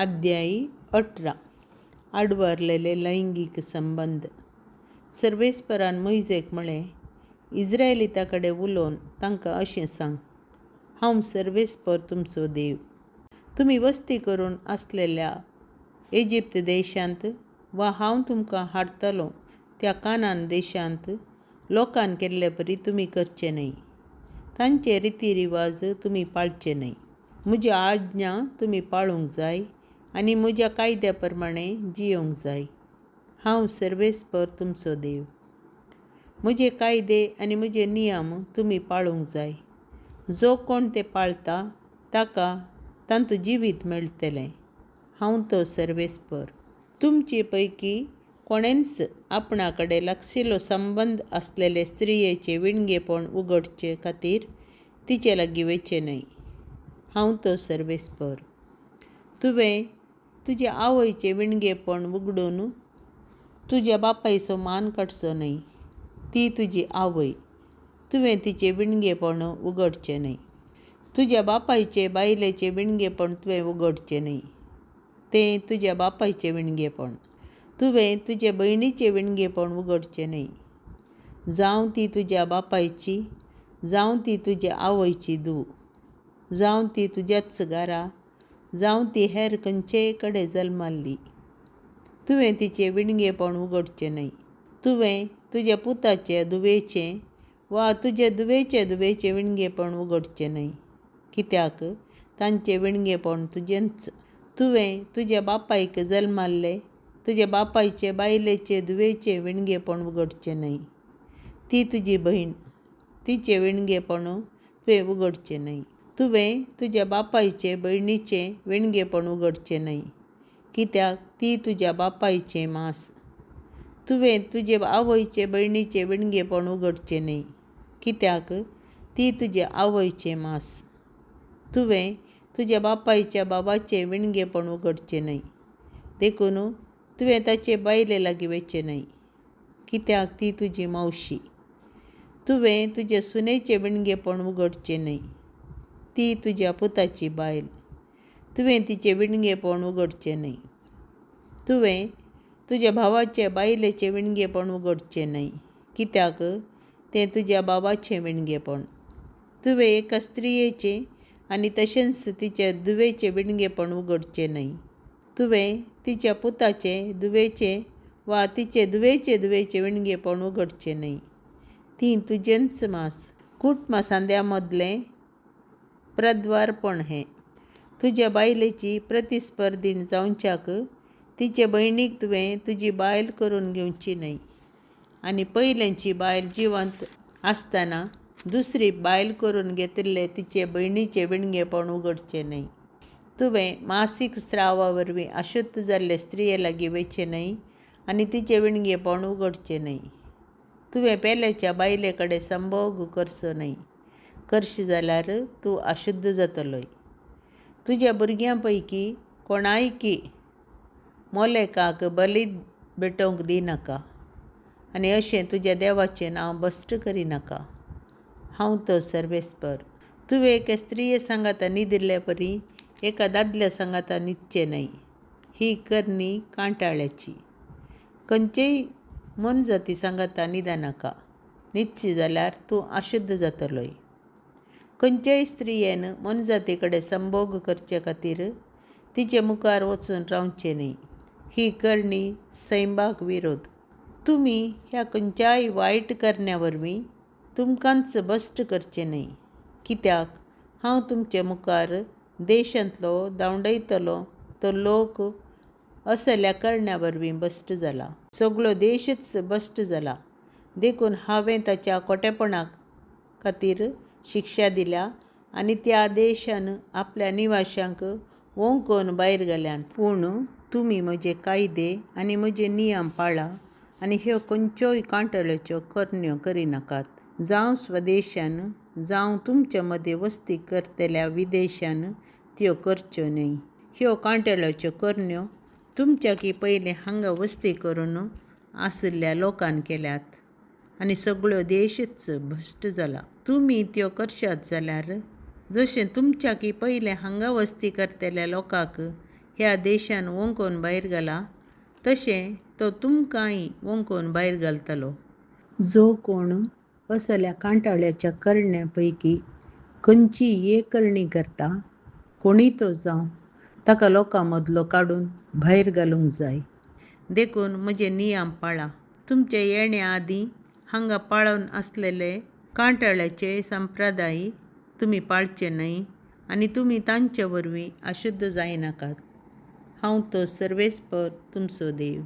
अध्यायी 18 आडवारलेले लैंगिक संबंध. सर्वेस्परान मोइजेक म्हळें, इस्रायलिता कडेन उलोवन तांकां अशें सांग, हांव सर्वेस्पर तुमचो देव. तुमी वस्ती करून आसलेल्या इजिप्त देशांत वा हांव तुमकां हाडटलों त्या कानान देशांत लोकान केल्ले परी तुमी करचे न्हय. तांचे रितीरिवाज तुमी पाळचे न्हय. म्हज्यो आज्ञा तुमी पाळूंक जाय आनी म्हज्या कायद्या प्रमाणें जियोंक जाय. हांव सर्वेस्पर तुमचो देव. म्हजे कायदे आनी म्हजे नियम तुमी पाळूंक जाय. जो कोण ते पाळटा ताका तांतूं जिवीत मेळटलें. हांव तो सर्वेस्पर. तुमचे पैकी कोणेंच आपणा कडेन लागशिल्लो संबंद आसलेले स्त्रियेचें विणगेपण उगडचे खातीर तिचे लागीं वचचें न्हय. हांव तो सर्वेस्पर. तुवें तुज्या आवयचें विणगेपण उगडून तुज्या बापायचो मान काडचो न्हय. ती तुजी आवय. तुवें तिचें विणगेपण उगडचें न्हय. तुज्या बापायचे बायलेचें विणगेपण तुवें उगडचें न्हय. तें तुज्या बापायचें विणगेपण. तुवें तुजे भयणीचें विणगेपण उगडचें न्हय. जावं ती तुज्या बापायची, जावं ती तुज्या आवयची धूव, जावं ती तुज्याच घरा, जावं ती हेर खंयचेय कडेन जल्माल्ली. तुवें तिचें विणगेपण उगडचें न्हय. तुवें तुज्या पुताचे धुवेचें वा तुजे धुवेचे धुवेचें विणगेपण उगडचें न्हय, कित्याक तांचें विणगेपण तुजेंच. तुवें तुज्या बापायक जल्माल्ले तुज्या बापायचे बायलेचे धुवेचें विणगेपण उगडचें न्हय. ती तुजी भयण. तिचें विणगेपण तुवें उगडचें न्हय. तुवें तुज्या बापायचे भयणीचें विणगेपण उगडचें न्हय, कित्याक ती तुज्या बापायचें मांस. तुवें तुजे आवयचे भयणीचें विणगेपण उगडचें न्हय, कित्याक ती तुज्या आवयचें मांस. तुवें तुज्या बापायच्या बाबाचें विणगेपण उगडचें न्हय. देखून तुवें ताचे बायले लागीं वचचें न्हय, कित्याक ती तुजी मावशी. तुवें तुजे सुनेचें विणगेपण उगडचें न्हय. ती तुज्या पुताची बायल. तुवें तिचें विणगेपण उगडचें न्हय. तुवें तुज्या भावाचे बायलेचें विणगेपण उगडचें न्हय, कित्याक तें तुज्या बाबाचें विणगेपण. तुवें एका स्त्रियेचें आनी तशेंच तिचे धुवेचें विणगेपण उगडचें न्हय. तुवें तिच्या पुताचें धुवेचें वा तिचे धुवेचे धुवेचें विणगेपण उगडचें न्हय. तीं तुजेंच मांस. कुटमासांद्या मदलें प्रद्वारपण हें. तुज्या बायलेची प्रतिस्पर्धीण जावच्याक तिचे भयणीक तुवें तुजी बायल करून घेवची न्हय. आनी पयलेंची बायल जिवंत आसतना दुसरी बायल करून घेतिल्ले तिचे भयणीचें विणगेपण उगडचें न्हय. तुवें मासीक स्रावा वरवीं अशुध्द जाल्ले स्त्रिये लागीं वचचें न्हय आनी तिचें विणगेपण उगडचें न्हय. तुवें पेल्याच्या बायले कडेन संभोग करचो न्हय. करशीं जाल्यार तूं अशुध्द जातलोय. तुज्या भुरग्यां पैकी कोणायकी मोलेकाक बली भेटोवंक दिनाका आनी अशें तुज्या देवाचें नांव भश्ट करिनाका. हांव तो सर्वेस्पर. तुवें एके स्त्रिये सांगाता न्हिदिल्ले परी एका दादल्या सांगाता न्हिदचें न्हय. ही करणी कांटाळ्याची. खंयचेय मनजाती सांगाता न्हिदनाका. न्हिदशी जाल्यार तूं अशुध्द जातलोय. खंयचेय स्त्रियेन मनजाती कडेन संभोग करचे खातीर तिचे मुखार वचून रावचें न्हय. ही करणी सैमाक विरोध. तुमी ह्या खंयच्याय वायट करण्या वरवीं तुमकांच भश्ट करचें न्हय, कित्याक हांव तुमचे मुखार देशांतलो धांवडयतलों तो लोक असल्या करण्या वरवीं भश्ट जाला. सगळो देशच भश्ट जाला. देखून हांवें ताच्या खोटेपणा खातीर शिक्षा दिल्या आनी त्या देशान आपल्या निवाशांक हुंकोवन भायर घाल्यांत. पूण तुमी म्हजे कायदे आनी म्हजे नियम पाळा आनी ह्यो खंयच्योय कांटळ्याच्यो करण्यो करिनाकात. जावं स्वदेशान जावं तुमचे मदें वस्ती करतल्या विदेशान त्यो करच्यो न्हय. ह्यो कांटळ्याच्यो करण्यो तुमच्याकी पयलीं हांगा वस्ती करून आशिल्ल्या लोकान केल्यात आनी सगळो देशच भश्ट जाला. तुमी त्यो करशात जाल्यार जशें तुमच्याकी पयलें हांगा वस्ती करतल्या लोकांक ह्या देशान वोंकोन भायर घाला तशें तो तुमकांय वोंकोन भायर घालतलो. जो कोण असल्या कांटाळ्याच्या करण्यां पैकी खंयचीय एक करणी करता, कोणीय तो जावं, ताका लोकां मदलो काडून भायर घालूंक जाय. देखून म्हजे नियम पाळा. तुमचे येण्या आदीं हांगा पाळून आसलेले कांटाळ्याचे संप्रदाय तुमी पाळचे न्हय आनी तुमी तांचे वरवीं अशुध्द जायनाकात. हांव तो सर्वेस्पर तुमचो देव.